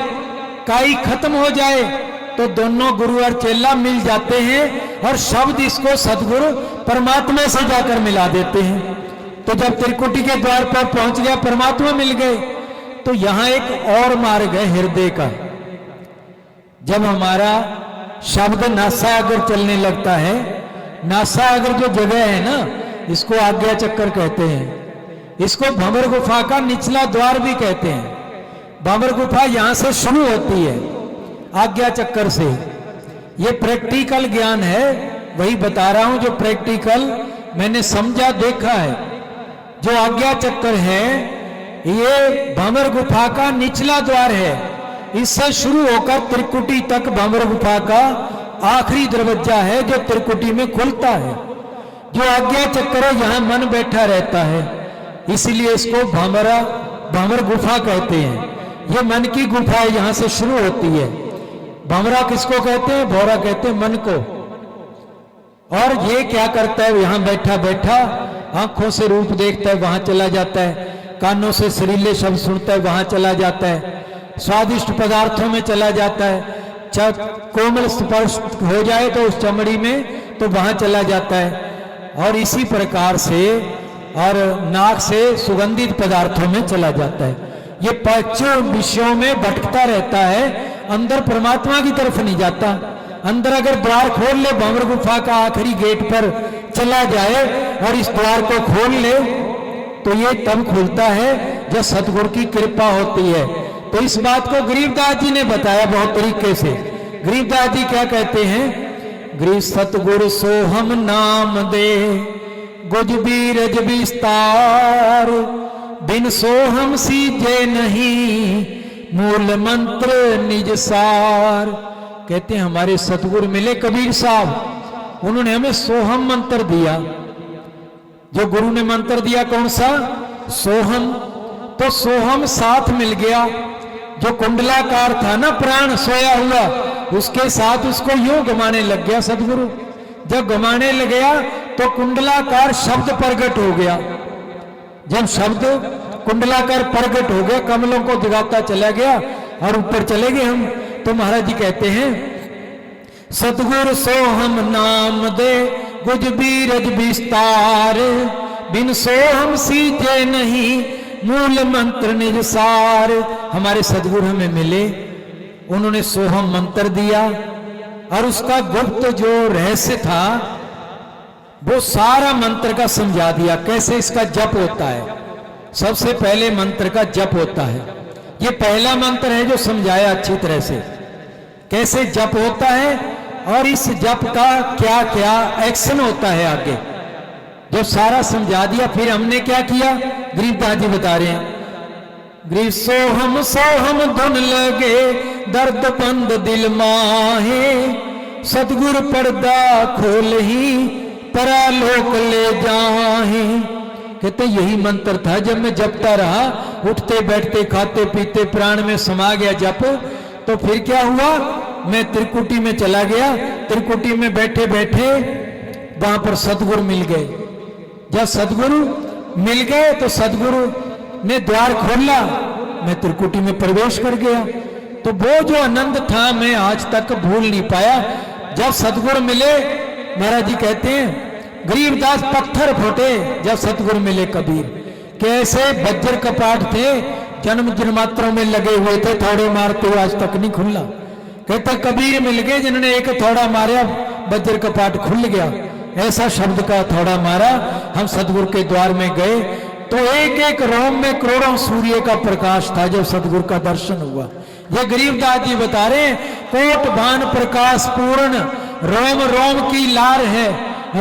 काई खत्म हो जाए, तो दोनों गुरु और चेला मिल जाते हैं और शब्द इसको सदगुरु परमात्मा से जाकर मिला देते हैं। तो जब त्रिकुटी के द्वार पर पहुंच गया, परमात्मा मिल गए। तो यहां एक और मार्ग है हृदय का। जब हमारा शब्द नासागर चलने लगता है, नासागर जो जगह है ना, इसको आज्ञा चक्कर कहते हैं। इसको भंवर गुफा का निचला द्वार भी कहते हैं। भंवर गुफा यहां से शुरू होती है, आज्ञा चक्कर से। ये प्रैक्टिकल ज्ञान है, वही बता रहा हूं जो प्रैक्टिकल मैंने समझा देखा है। जो आज्ञा चक्कर है ये भंवर गुफा का निचला द्वार है। इससे शुरू होकर त्रिकुटी तक भंवर गुफा का आखिरी दरवाजा है जो त्रिकुटी में खुलता है। जो आज्ञा चक्कर है यहां मन बैठा रहता है, इसलिए इसको भंवर गुफा कहते हैं। ये मन की गुफा है, यहां से शुरू होती है। भंवरा किसको कहते हैं? भौरा कहते हैं मन को। और ये क्या करता है? यहां बैठा बैठा आंखों से रूप देखता है, वहां चला जाता है, कानों से सुरीले शब्द सुनता है, वहां चला जाता है, स्वादिष्ट पदार्थों में चला जाता है, कोमल स्पर्श हो जाए तो उस चमड़ी में तो वहां चला जाता है, और इसी प्रकार से और नाक से सुगंधित पदार्थों में चला जाता है। ये पांचों विषयों में भटकता रहता है, अंदर परमात्मा की तरफ नहीं जाता। अंदर अगर द्वार खोल ले, भंवर गुफा का आखिरी गेट पर चला जाए और इस द्वार को खोल ले, तो ये तब खुलता है जब सतगुरु की कृपा होती है। तो इस बात को गरीबदास जी ने बताया बहुत तरीके से। गरीबदास जी क्या कहते हैं? गरीब सतगुरु सोहम नाम दे गुज बीरज विस्तार, बिन सोहम सीजे नहीं मूल मंत्र निज सार। कहते हैं हमारे सतगुरु मिले कबीर साहब, उन्होंने हमें सोहम मंत्र दिया। जो गुरु ने मंत्र दिया कौन सा? सोहम। तो सोहम साथ मिल गया। जो कुंडलाकार था ना प्राण सोया हुआ, उसके साथ उसको यूं घुमाने लग गया सतगुरु। जब घुमाने लग गया तो कुंडलाकार शब्द प्रगट हो गया। जब शब्द कुंडलाकार प्रगट हो गया, कमलों को जगाता चला गया, और ऊपर चले गए हम। तो महाराज जी कहते हैं सतगुर सोहम नाम दे गुज बीरज विस्तार, बिन सोहम सीजे नहीं मूल मंत्र निज सार। हमारे सतगुरु हमें मिले, उन्होंने सोहम मंत्र दिया और उसका गुप्त जो रहस्य था वो सारा मंत्र का समझा दिया, कैसे इसका जप होता है। सबसे पहले मंत्र का जप होता है, ये पहला मंत्र है जो समझाया अच्छी तरह से कैसे जप होता है और इस जप का क्या क्या एक्शन होता है आगे, जब सारा समझा दिया फिर हमने क्या किया। गरीबदास जी बता रहे हैं गरीब सोहम सोहम धुन लगे दर्द बंद दिल माहे, सतगुर पर्दा खोल ही परालोक ले जाहे। कहते यही मंत्र था, जब मैं जपता रहा, उठते बैठते खाते पीते प्राण में समा गया जप, तो फिर क्या हुआ, मैं त्रिकुटी में चला गया। त्रिकुटी में बैठे बैठे वहां पर सतगुरु मिल गए। जब सतगुरु मिल गए तो सतगुरु ने द्वार खोला, मैं त्रिकुटी में प्रवेश कर गया। तो वो जो आनंद था मैं आज तक भूल नहीं पाया। जब सतगुरु मिले, महाराज जी कहते हैं गरीबदास पत्थर फूटे जब सतगुरु मिले कबीर। कैसे वज्र कपाट थे, जन्म जन्मांतरों में लगे हुए थे, थोड़े मारते हुए आज तक नहीं खुला। कहते कबीर मिल गए जिन्होंने एक थोड़ा मारा वज्र कपाट खुल गया। ऐसा शब्द का थोड़ा मारा, हम सतगुरु के द्वार में गए तो एक एक रोम में करोड़ों सूर्य का प्रकाश था जब सतगुरु का दर्शन हुआ। ये गरीबदास जी बता रहे कोट भान प्रकाश पूर्ण, रोम रोम की लार है,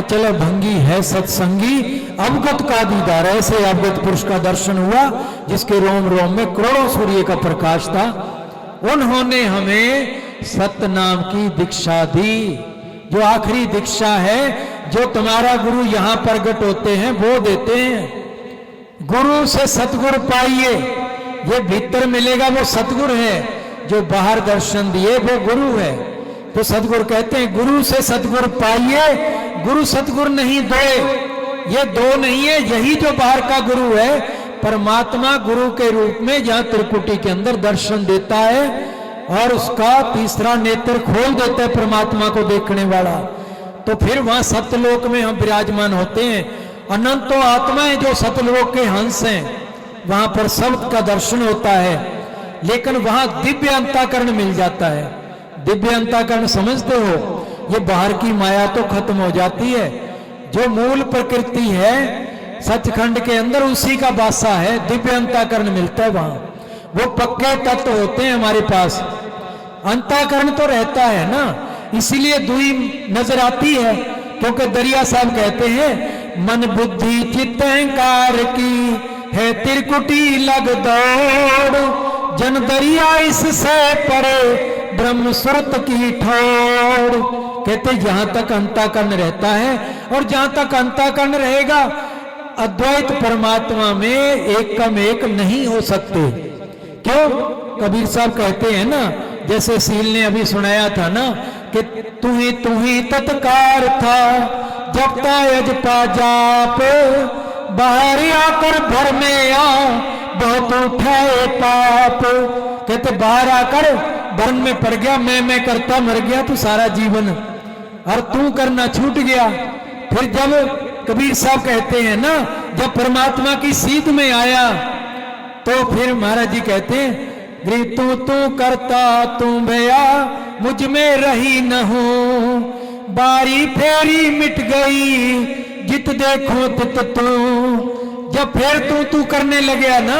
चलो भंगी है सत्संगी अवगत का दीदार। ऐसे अवगत पुरुष का दर्शन हुआ जिसके रोम रोम में करोड़ों सूर्य का प्रकाश था। उन्होंने हमें सतनाम की दीक्षा दी, जो आखिरी दीक्षा है, जो तुम्हारा गुरु यहां प्रकट होते हैं वो देते हैं। गुरु से सतगुरु पाइए, ये भीतर मिलेगा वो सतगुरु है, जो बाहर दर्शन दिए वो गुरु है। तो सतगुरु कहते हैं गुरु से सतगुरु पाइए, गुरु सतगुरु नहीं दो, ये दो नहीं है, यही जो बाहर का गुरु है परमात्मा गुरु के रूप में जहां त्रिकुटी के अंदर दर्शन देता है और उसका तीसरा नेत्र खोल देता है परमात्मा को देखने वाला। तो फिर वहां सत्यलोक में हम विराजमान होते हैं। अनंतो आत्माएं जो सतलोक के हंस हैं, वहां पर सब का दर्शन होता है, लेकिन वहां दिव्य अंतःकरण मिल जाता है। दिव्य अंतःकरण समझते हो, ये बाहर की माया तो खत्म हो जाती है, जो मूल प्रकृति है सचखंड के अंदर उसी का वासा है, दिव्य अंतःकरण मिलता है वहां। वो पक्के तत्व होते हैं हमारे पास, अंतःकरण तो रहता है ना, इसीलिए दुई नजर आती है। क्योंकि दरिया साहब कहते हैं मन बुद्धि चित्त अहंकार की है त्रिकुटी लग दौड़, जन दरिया इससे परे ब्रह्म सुरत की ठोर। कहते जहां तक अंतःकरण रहता है और जहां तक अंतःकरण रहेगा अद्वैत परमात्मा में एक कम एक नहीं हो सकते। क्यों? कबीर साहब कहते हैं ना, जैसे सील ने अभी सुनाया था ना कि तू ही तत्कार था जपता अजपा जाप, बाहर आकर भर में आ बहुत उठाए पाप। कहते बाहर आकर भरण में पड़ गया, मैं करता मर गया तू सारा जीवन, और तू करना छूट गया। फिर जब कबीर साहब कहते हैं ना, जब परमात्मा की सीध में आया तो फिर महाराज जी कहते हैं तू करता तू भया मुझ में रही न हूं, बारी फेरी मिट गई जित देखो तित तू। जब फिर तू करने लगे ना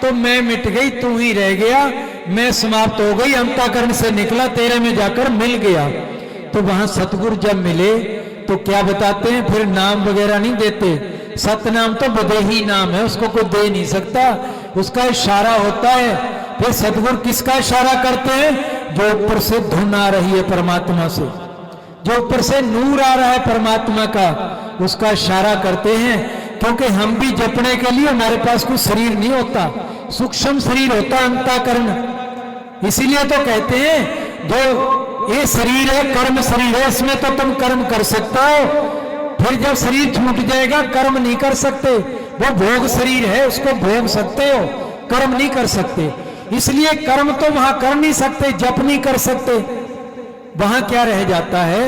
तो मैं मिट गई, तू ही रह गया, मैं समाप्त हो गई, अंतःकरण से निकला, तेरे में जाकर मिल गया। तो वहां सतगुरु जब मिले तो क्या बताते हैं, फिर नाम वगैरह नहीं देते, सतनाम तो बदेही नाम है, उसको कोई दे नहीं सकता, उसका इशारा होता है। फिर सतगुरु किसका इशारा करते हैं? जो ऊपर से धुन आ रही है परमात्मा से, जो ऊपर से नूर आ रहा है परमात्मा का, उसका इशारा करते हैं। क्योंकि हम भी जपने के लिए हमारे पास कोई शरीर नहीं होता, सूक्ष्म शरीर होता अंतःकरण। इसीलिए तो कहते हैं जो ये शरीर है कर्म शरीर है, इसमें तो तुम कर्म कर सकते हो, फिर जब शरीर छूट जाएगा कर्म नहीं कर सकते। वो भोग शरीर है, उसको भोग सकते हो, कर्म नहीं कर सकते। इसलिए कर्म तो वहां कर नहीं सकते, जप नहीं कर सकते। वहां क्या रह जाता है,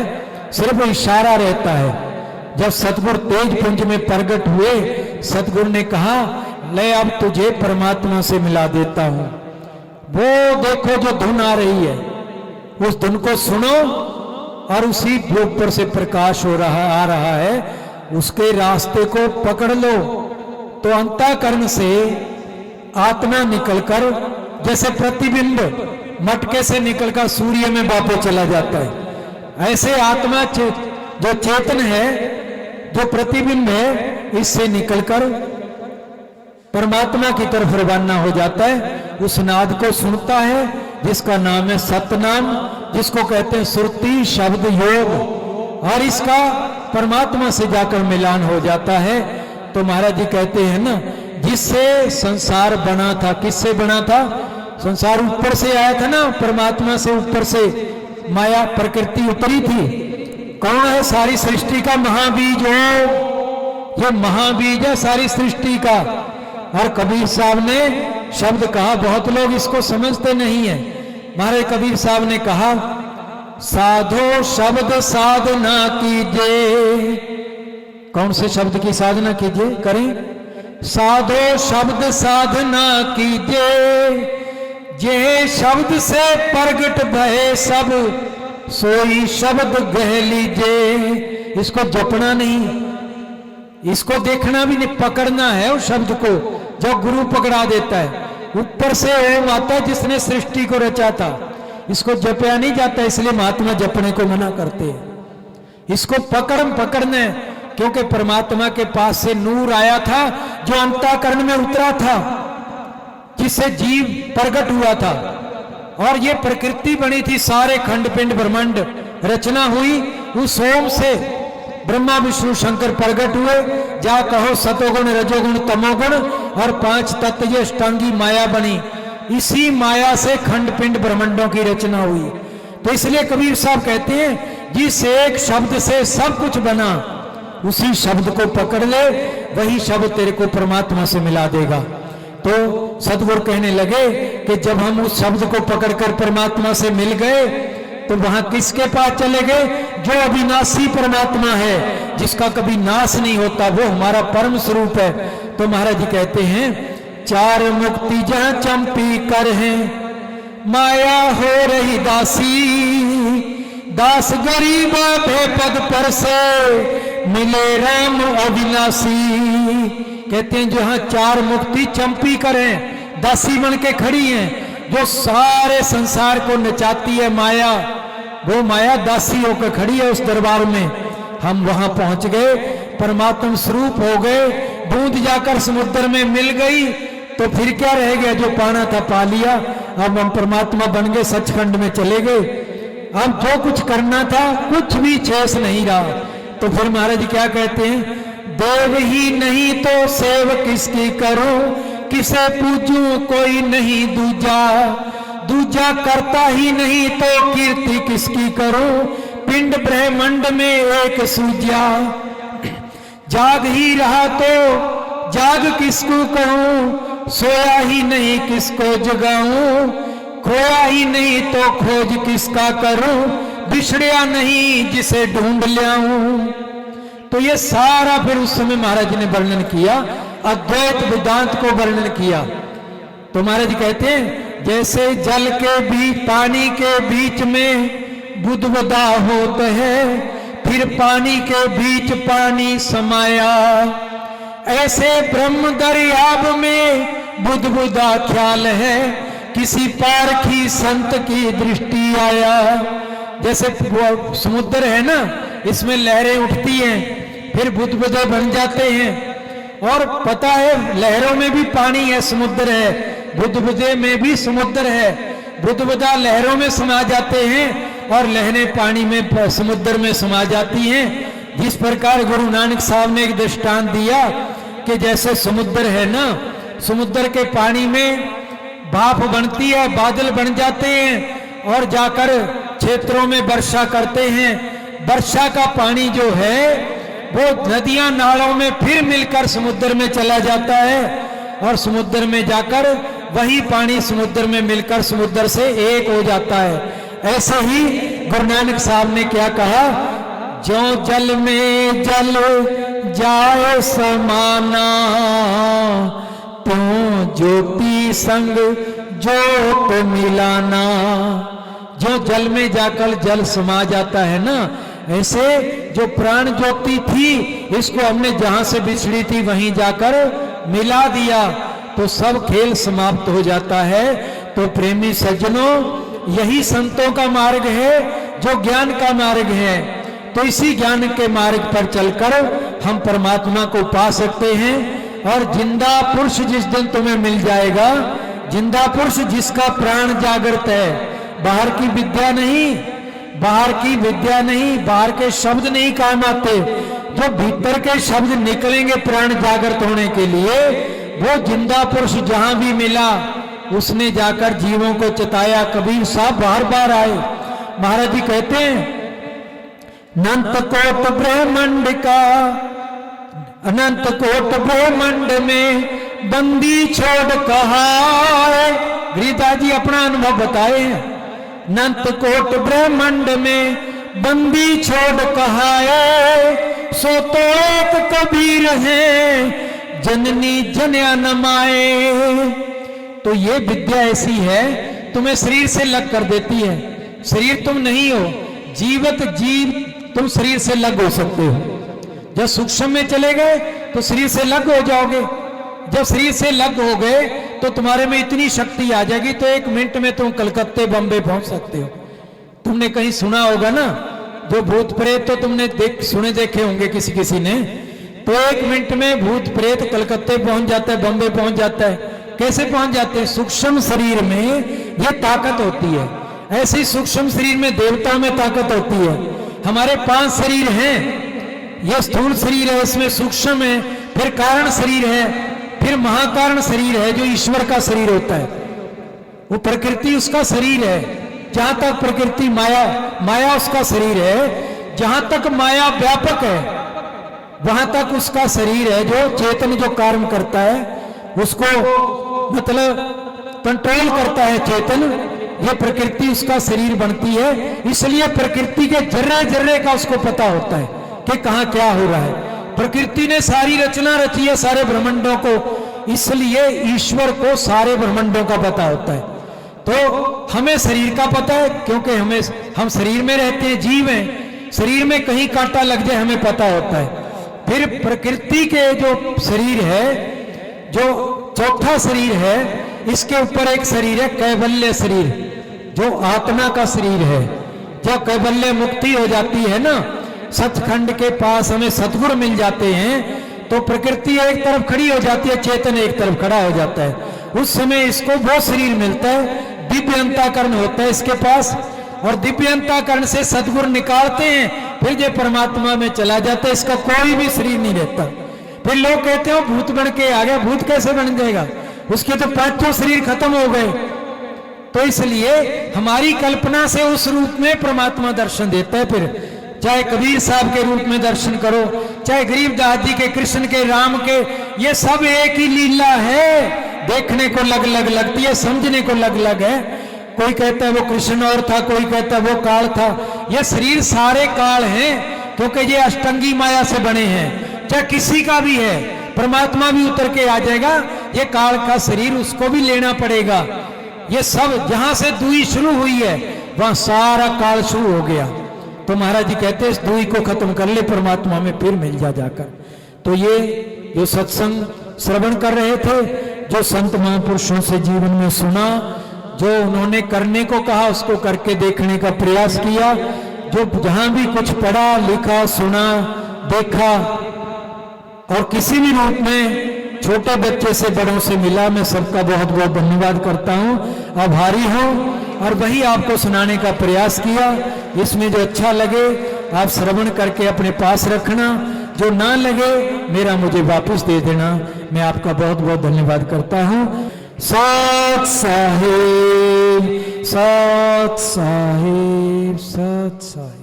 सिर्फ इशारा रहता है। जब सतगुरु तेज पुंज में प्रकट हुए, सतगुरु ने कहा ले अब तुझे परमात्मा से मिला देता हूं। वो देखो जो धुन आ रही है, उस धुन को सुनो और उसी ऊपर से प्रकाश आ रहा है, उसके रास्ते को पकड़ लो। तो अंतःकरण से आत्मा निकलकर जैसे प्रतिबिंब मटके से निकलकर सूर्य में वापस चला जाता है, ऐसे आत्मा जो चेतन है, जो प्रतिबिंब है, इससे निकलकर परमात्मा की तरफ रवाना हो जाता है। उस नाद को सुनता है जिसका नाम है सतनाम, जिसको कहते हैं सुरति शब्द योग, और इसका परमात्मा से जाकर मिलान हो जाता है। तो महाराज जी कहते हैं ना, जिससे संसार बना था, किससे बना था? संसार ऊपर से आया था ना, परमात्मा से ऊपर से माया प्रकृति उतरी थी। कौन है? सारी सृष्टि का महाबीज हो, ये महाबीज है सारी सृष्टि का। और कबीर साहब ने शब्द कहा, बहुत लोग इसको समझते नहीं है। महाराज कबीर साहब ने कहा, साधो शब्द साधना कीजिए। कौन से शब्द की साधना कीजिए? करें, साधो शब्द साधना कीजिए, जे शब्द से प्रगट भय सब सोई शब्द गह लीजिए। इसको जपना नहीं, इसको देखना भी नहीं, पकड़ना है उस शब्द को, जो गुरु पकड़ा देता है। ऊपर से ओम आता है जिसने सृष्टि को रचा था, इसको जपया नहीं जाता, इसलिए महात्मा जपने को मना करते हैं। इसको पकड़ना है, क्योंकि परमात्मा के पास से नूर आया था जो अंतःकरण में उतरा था, जिससे जीव प्रकट हुआ था। और ये प्रकृति बनी थी, सारे खंड पिंड ब्रह्मांड रचना हुई उस ओम से। ब्रह्मा विष्णु शंकर प्रकट हुए, जा कहो सतोगुण रजोगुण तमोगुण, और 5 तत्व ये अष्टांगी माया बनी। इसी माया से खंड पिंड ब्रह्मांडों की रचना हुई। तो इसलिए कबीर साहब कहते हैं, जिस एक शब्द से सब कुछ बना, उसी शब्द को पकड़ ले, वही शब्द तेरे को परमात्मा से मिला देगा। तो सतगुरु कहने लगे कि जब हम उस शब्द को पकड़कर परमात्मा से मिल गए, तो वहां किसके पास चले गए? जो अविनाशी परमात्मा है, जिसका कभी नाश नहीं होता, वो हमारा परम स्वरूप है। तो महाराज जी कहते हैं, चार मुक्ति जहां चंपी कर है, माया हो रही दासी, दास गरीब बेपद पर से मिले राम अविनाशी। कहते हैं जहां चार मुक्ति चंपी करें, दासी बन के खड़ी हैं, जो सारे संसार को नचाती है माया, वो माया दासी होकर खड़ी है उस दरबार में। हम वहां पहुंच गए, परमात्मा स्वरूप हो गए, बूंद जाकर समुद्र में मिल गई, तो फिर क्या रह गया? जो पाना था पा लिया। अब हम परमात्मा बन गए, सचखंड में चले गए। अब जो कुछ करना था कुछ भी शेष नहीं रहा। तो फिर महाराज क्या कहते हैं, देव ही नहीं तो सेव किसकी करो, किसे पूजूं कोई नहीं दूजा, दूजा करता ही नहीं तो कीर्ति किसकी करो, पिंड ब्रह्मांड में एक सूजा। जाग ही रहा तो जाग किसको कहूं, सोया ही नहीं किसको जगाऊं, खोया ही नहीं तो खोज किसका करूं, बिछड़िया नहीं जिसे ढूंढ लाऊं। तो ये सारा फिर उस समय महाराज ने वर्णन किया, अद्वैत वेदांत को वर्णन किया। तो महाराज कहते हैं, जैसे जल के बीच पानी के बीच में बुदबुदा होता है, फिर पानी के बीच पानी समाया, ऐसे ब्रह्म दरियाब में बुदबुदा ख्याल है, किसी पारखी संत की दृष्टि आया। जैसे समुद्र है ना, इसमें लहरें उठती हैं, फिर बुदबुदे बन जाते हैं, और पता है लहरों में भी पानी है, समुद्र है, बुदबुदे में भी समुद्र है। बुदबुदा लहरों में समा जाते हैं और लहरें पानी में समुद्र में समा जाती हैं। जिस प्रकार गुरु नानक साहब ने एक दृष्टांत दिया कि जैसे समुद्र है ना, समुद्र के पानी में भाप बनती है, बादल बन जाते हैं और जाकर क्षेत्रों में वर्षा करते हैं। वर्षा का पानी जो है वो नदियां नालों में फिर मिलकर समुद्र में चला जाता है, और समुद्र में जाकर वही पानी समुद्र में मिलकर समुद्र से एक हो जाता है। ऐसे ही गुरु नानक साहब ने क्या कहा, जो जल में जल जाए समाना, त्यों ज्योति संग ज्योत मिलाना। जो जल में जाकर जल समा जाता है ना, ऐसे जो प्राण ज्योति थी इसको हमने जहां से बिछड़ी थी वहीं जाकर मिला दिया तो सब खेल समाप्त हो जाता है। तो प्रेमी सज्जनों, यही संतों का मार्ग है जो ज्ञान का मार्ग है। तो इसी ज्ञान के मार्ग पर चलकर हम परमात्मा को पा सकते हैं। और जिंदा पुरुष जिस दिन तुम्हें मिल जाएगा, जिंदा पुरुष जिसका प्राण जागृत है, बाहर की विद्या नहीं, बाहर की विद्या नहीं, बाहर के शब्द नहीं काम आते, जो भीतर के शब्द निकलेंगे प्राण जागृत होने के लिए, वो जिंदा पुरुष जहां भी मिला उसने जाकर जीवों को चिताया। कबीर साहब बार बार आए। महाराज जी कहते हैं, अनंत कोट ब्रह्मांड का, अनंत कोट ब्रह्मांड में बंदी छोड़ कहा है। गिरिदास जी अपना अनुभव बताए हैं। अनंत कोट ब्रह्मांड में बंदी छोड़ कहा है, सो तो एक कबीर है जननी जन्या नमाए। तो ये विद्या ऐसी है, तुम्हें शरीर से लग कर देती है। शरीर तुम नहीं हो, जीवत जीव तुम शरीर से लग हो सकते हो। जब सूक्ष्म में चले गए तो शरीर से लग हो जाओगे। जब शरीर से लग हो गए तो तुम्हारे में इतनी शक्ति आ जाएगी तो 1 मिनट में तुम कलकत्ते बम्बे पहुंच सकते हो। तुमने कहीं सुना होगा ना, जो भूत प्रेत तो तुमने सुने देखे होंगे किसी किसी ने, तो 1 मिनट में भूत प्रेत कलकत्ते पहुंच जाता है, बम्बे पहुंच जाता है। कैसे पहुंच जाते हैं? सूक्ष्म शरीर में यह ताकत होती है। ऐसी सूक्ष्म शरीर में देवता में ताकत होती है। हमारे 5 शरीर हैं। यह स्थूल शरीर है, इसमें सूक्ष्म है, फिर कारण शरीर है, फिर महाकारण शरीर है जो ईश्वर का शरीर होता है। वो प्रकृति उसका शरीर है। जहां तक प्रकृति माया, माया उसका शरीर है। जहां तक माया व्यापक है वहां तक उसका शरीर है। जो चेतन जो कार्य करता है उसको मतलब कंट्रोल करता है चेतन, ये प्रकृति उसका शरीर बनती है। इसलिए प्रकृति के जर्रे जर्रे का उसको पता होता है कि कहां क्या हो रहा है। प्रकृति ने सारी रचना रची है सारे ब्रह्मांडों को, इसलिए ईश्वर को सारे ब्रह्मांडों का पता होता है। तो हमें शरीर का पता है क्योंकि हम शरीर में रहते हैं, जीव हैं। शरीर में कहीं कांटा लग जाए हमें पता होता है। फिर प्रकृति के जो शरीर है, जो चौथा शरीर है, इसके ऊपर एक शरीर है कैवल्य शरीर, जो आत्मा का शरीर है। जब कैवल्य मुक्ति हो जाती है ना, सचखंड के पास हमें सतगुरु मिल जाते हैं, तो प्रकृति एक तरफ खड़ी हो जाती है, चेतन एक तरफ खड़ा हो जाता है। उस समय इसको वो शरीर मिलता है, दिव्य अंतःकरण होता है इसके पास, और दिव्य अंतःकरण से सतगुरु निकालते हैं, फिर जो परमात्मा में चला जाता है। इसका कोई भी शरीर नहीं रहता। फिर लोग कहते हो भूत बन के आ गया। भूत कैसे बन जाएगा? उसके तो 5 शरीर खत्म हो गए। तो इसलिए हमारी कल्पना से उस रूप में परमात्मा दर्शन देता है। फिर चाहे कबीर साहब के रूप में दर्शन करो, चाहे गरीबदास जी के, कृष्ण के, राम के, ये सब एक ही लीला है। देखने को लग लगती है, समझने को लग है। कोई कहता है वो कृष्ण और था, कोई कहता है वो काल था। ये शरीर सारे काल हैं क्योंकि ये अष्टंगी माया से बने हैं। चाहे किसी का भी है, परमात्मा भी उतर के आ जाएगा। ये काल का शरीर उसको भी लेना पड़ेगा। ये सब जहां से दुई शुरू हुई है वहां सारा काल शुरू हो गया। तो महाराज जी कहते हैं इस दुई को खत्म कर ले, परमात्मा में फिर मिल जाकर। तो ये जो सत्संग श्रवण कर रहे थे, जो संत महापुरुषों से जीवन में सुना, जो उन्होंने करने को कहा उसको करके देखने का प्रयास किया, जो जहां भी कुछ पढ़ा, लिखा, सुना, देखा और किसी भी रूप में छोटे बच्चे से बड़ों से मिला, मैं सबका बहुत बहुत धन्यवाद करता हूं, आभारी हूं। और वही आपको सुनाने का प्रयास किया। इसमें जो अच्छा लगे आप श्रवण करके अपने पास रखना, जो ना लगे मेरा मुझे वापस दे देना। मैं आपका बहुत बहुत धन्यवाद करता हूं। सत साहिब, सत साहिब, सत साहिब।